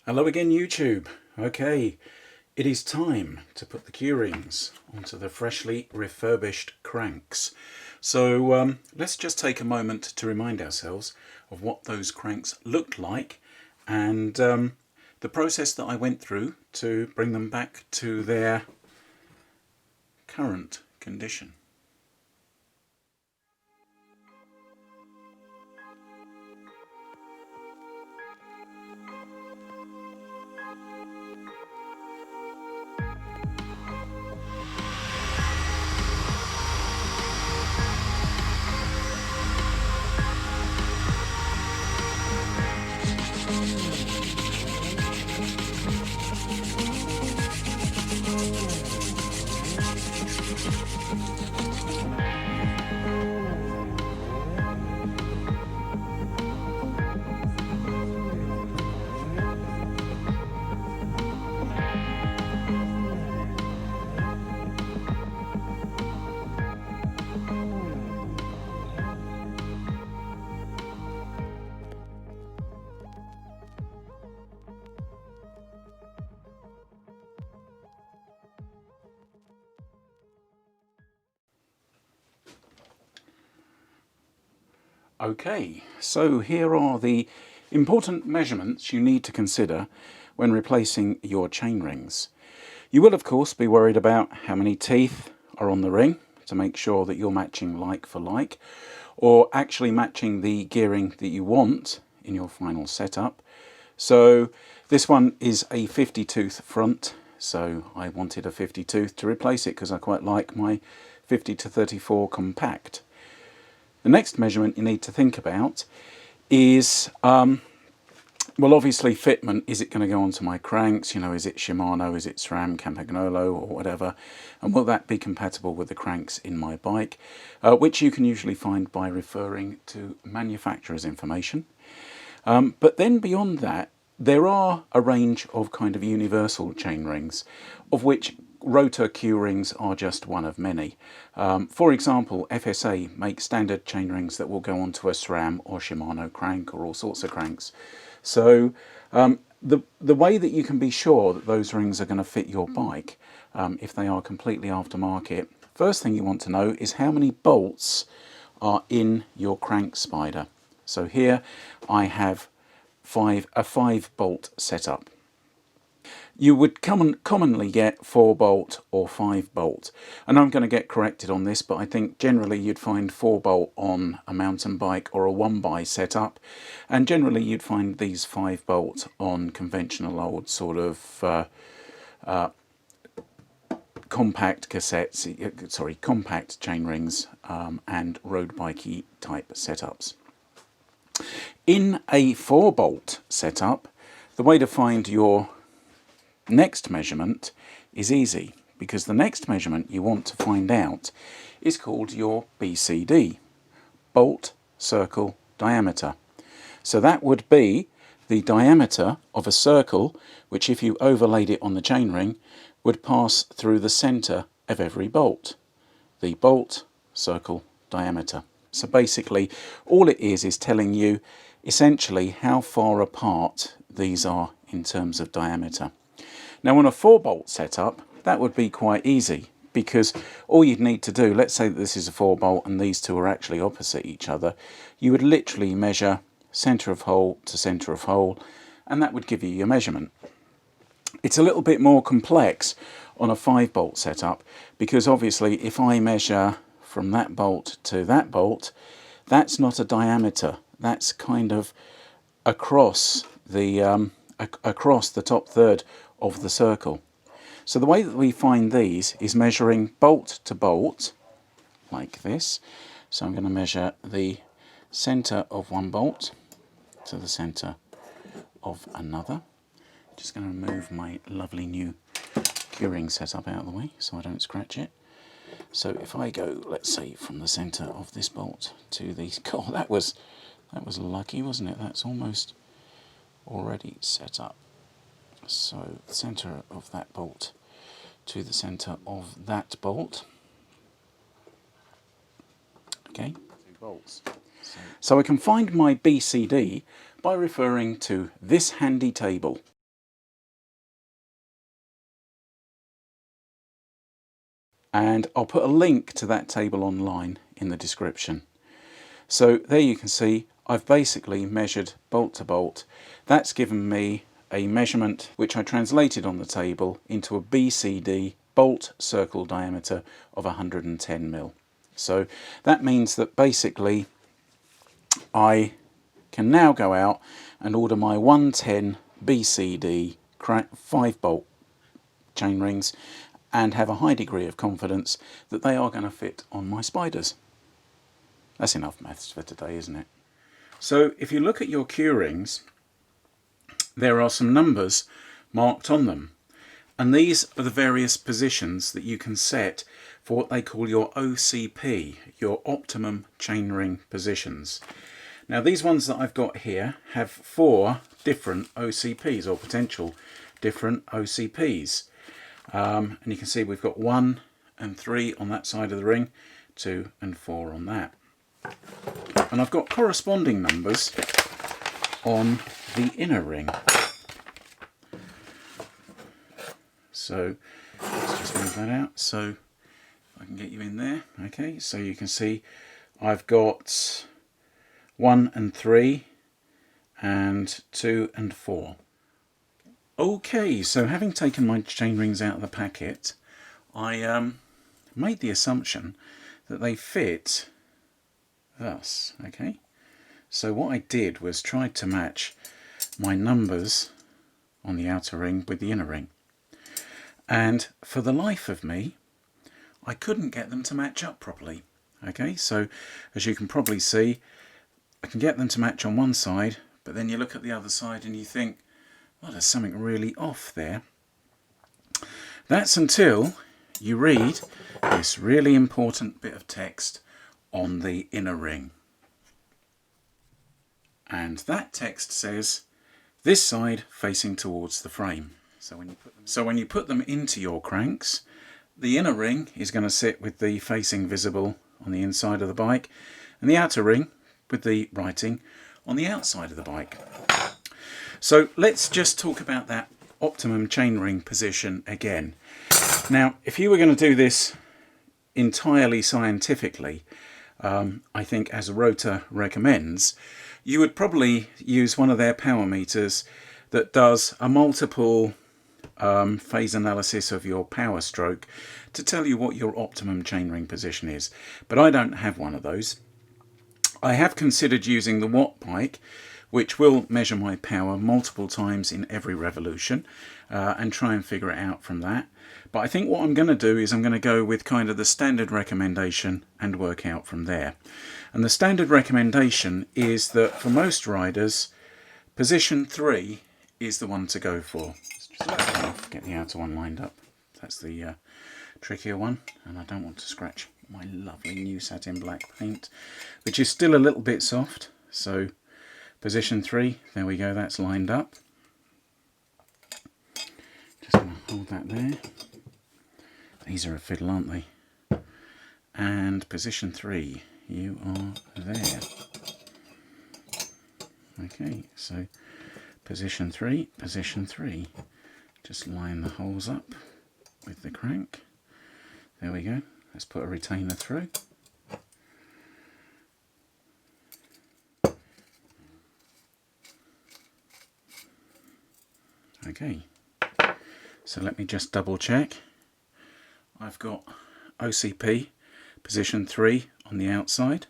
Hello again, YouTube. Okay, it is time to put the Q rings onto the freshly refurbished cranks. So let's just take a moment to remind ourselves of what those cranks looked like and the process that I went through to bring them back to their current condition. Okay, so here are the important measurements you need to consider when replacing your chain rings. You will of course be worried about how many teeth are on the ring to make sure that you're matching like for like, or actually matching the gearing that you want in your final setup. So this one is a 50 tooth front, so I wanted a 50 tooth to replace it because I quite like my 50 to 34 compact. The next measurement you need to think about is, well, obviously fitment. Is it going to go onto my cranks? You know, is it Shimano, is it SRAM, Campagnolo or whatever? And will that be compatible with the cranks in my bike? Which you can usually find by referring to manufacturer's information. But then beyond that, there are a range of kind of universal chain rings, of which Rotor Q Rings are just one of many. For example, FSA makes standard chain rings that will go onto a SRAM or Shimano crank or all sorts of cranks. So the way that you can be sure that those rings are going to fit your bike, if they are completely aftermarket, first thing you want to know is how many bolts are in your crank spider. So here I have a 5-bolt setup. You would commonly get 4-bolt or 5-bolt, and I'm going to get corrected on this, but I think generally you'd find 4-bolt on a mountain bike or a 1x setup, and generally you'd find these 5-bolt on conventional old sort of compact chain rings and road bikey type setups. In a 4-bolt setup, the way to find your next measurement is easy, because the next measurement you want to find out is called your BCD, bolt circle diameter. So that would be the diameter of a circle which, if you overlaid it on the chainring, would pass through the center of every bolt. The bolt circle diameter. So basically all it is telling you essentially how far apart these are in terms of diameter. Now on a 4-bolt setup, that would be quite easy, because all you'd need to do, let's say that this is a 4-bolt and these two are actually opposite each other, you would literally measure centre of hole to centre of hole, and that would give you your measurement. It's a little bit more complex on a 5-bolt setup, because obviously if I measure from that bolt to that bolt, that's not a diameter, that's kind of across the top third of the circle. So the way that we find these is measuring bolt to bolt like this. So I'm going to measure the center of one bolt to the center of another. Just going to move my lovely new Q ring setup out of the way so I don't scratch it. So if I go, let's say, from the center of this bolt to the, oh, that was lucky, wasn't it? That's almost already set up. So the center of that bolt to the center of that bolt. Okay, 2 bolts. So I can find my BCD by referring to this handy table. and I'll put a link to that table online in the description. So there you can see I've basically measured bolt to bolt. That's given me a measurement which I translated on the table into a BCD bolt circle diameter of 110 mil. So that means that basically I can now go out and order my 110 BCD 5 bolt chain rings and have a high degree of confidence that they are going to fit on my spiders. That's enough maths for today, isn't it? So if you look at your Q rings, there are some numbers marked on them, and these are the various positions that you can set for what they call your OCP, your optimum chainring positions. Now these ones that I've got here have 4 different OCPs, or potential different OCPs. And you can see we've got 1 and 3 on that side of the ring, 2 and 4 on that. And I've got corresponding numbers on the inner ring. So let's just move that out so I can get you in there. Okay, so you can see I've got 1 and 3 and 2 and 4. Okay, so having taken my chain rings out of the packet, I made the assumption that they fit thus. Okay, so what I did was tried to match my numbers on the outer ring with the inner ring, and for the life of me I couldn't get them to match up properly. Okay, so as you can probably see, I can get them to match on one side, but then you look at the other side and you think, well, there's something really off there. That's until you read this really important bit of text on the inner ring. And that text says, this side facing towards the frame. So when you put them into your cranks, the inner ring is going to sit with the facing visible on the inside of the bike, and the outer ring with the writing on the outside of the bike. So let's just talk about that optimum chainring position again. Now, if you were going to do this entirely scientifically, I think as Rotor recommends, you would probably use one of their power meters that does a multiple phase analysis of your power stroke to tell you what your optimum chainring position is. But I don't have one of those. I have considered using the watt bike, which will measure my power multiple times in every revolution, and try and figure it out from that. But I think what I'm going to do is I'm going to go with kind of the standard recommendation and work out from there. And the standard recommendation is that for most riders, position 3 is the one to go for. Let's get the outer one lined up. That's the trickier one, and I don't want to scratch my lovely new satin black paint, which is still a little bit soft. So position 3, there we go, that's lined up. Just going to hold that there. These are a fiddle, aren't they? And position 3, you are there. Okay, so position 3, just line the holes up with the crank. There we go. Let's put a retainer through. Okay, so let me just double check. I've got OCP position 3 on the outside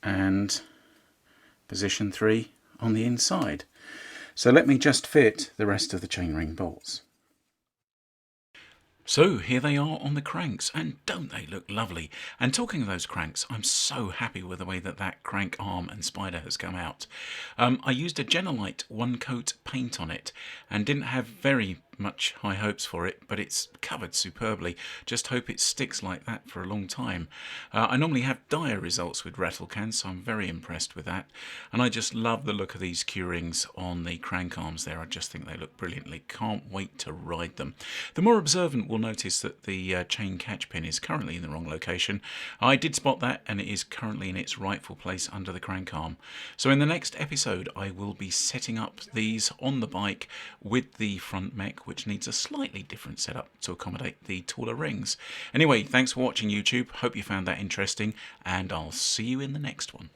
and position 3 on the inside. So let me just fit the rest of the chainring bolts. So here they are on the cranks, and don't they look lovely? And talking of those cranks, I'm so happy with the way that that crank arm and spider has come out. I used a Genelite one coat paint on it and didn't have very much high hopes for it, but it's covered superbly. Just hope it sticks like that for a long time. I normally have dire results with rattle cans, so I'm very impressed with that. And I just love the look of these Q rings on the crank arms there. I just think they look brilliantly. Can't wait to ride them. The more observant will notice that the chain catch pin is currently in the wrong location. I did spot that, and it is currently in its rightful place under the crank arm. So in the next episode I will be setting up these on the bike with the front mech, which needs a slightly different setup to accommodate the taller rings. Anyway, thanks for watching YouTube. Hope you found that interesting, and I'll see you in the next one.